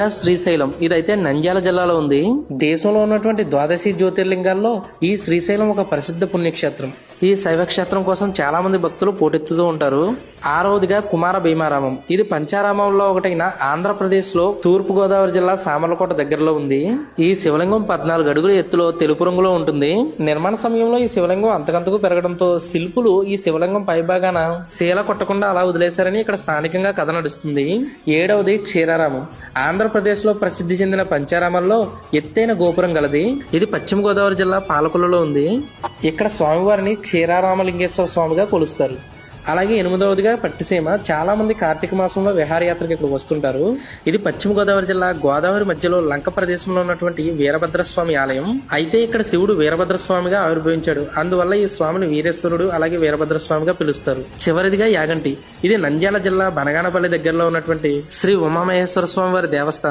శ్రీశైలం ఇదైతే నంద్యాల జిల్లాలో ఉంది. దేశంలో ఉన్నటువంటి ద్వాదశి జ్యోతిర్లింగాల్లో ఈ శ్రీశైలం ఒక ప్రసిద్ధ పుణ్యక్షేత్రం. ఈ శైవ క్షేత్రం కోసం చాలా మంది భక్తులు పోటెత్తుతూ ఉంటారు. ఆరవదిగా కుమార భీమారామం. ఇది పంచారామంలో ఒకటైన ఆంధ్రప్రదేశ్ లో తూర్పు గోదావరి జిల్లా సామర్లకోట దగ్గరలో ఉంది. ఈ శివలింగం 14 అడుగుల ఎత్తులో తెలుపు రంగులో ఉంటుంది. నిర్మాణ సమయంలో ఈ శివలింగం అంతకంతకు పెరగడంతో శిల్పులు ఈ శివలింగం పైభాగాన శీల కొట్టకుండా అలా వదిలేశారని ఇక్కడ స్థానికంగా కథ నడుస్తుంది. 7వది క్షీరారామం. ఆంధ్రప్రదేశ్ లో ప్రసిద్ధి చెందిన పంచారామంలో ఎత్తైన గోపురం గలది. ఇది పశ్చిమ గోదావరి జిల్లా పాలకొల్లులో ఉంది. ఇక్కడ స్వామివారిని క్షీరారామలింగేశ్వర స్వామిగా కొలుస్తారు. అలాగే 8వదిగా పట్టిసీమ. చాలా మంది కార్తీక మాసంలో విహారయాత్రకు ఇక్కడ వస్తుంటారు. ఇది పశ్చిమ గోదావరి జిల్లా గోదావరి మధ్యలో లంక ప్రదేశంలో ఉన్నటువంటి వీరభద్రస్వామి ఆలయం. అయితే ఇక్కడ శివుడు వీరభద్రస్వామిగా ఆవిర్భవించాడు. అందువల్ల ఈ స్వామిని వీరేశ్వరుడు అలాగే వీరభద్రస్వామిగా పిలుస్తారు. చివరిదిగా యాగంటి. ఇది నంద్యాల జిల్లా బనగానపల్లి దగ్గరలో ఉన్నటువంటి శ్రీ ఉమామహేశ్వర స్వామి వారి దేవస్థానం.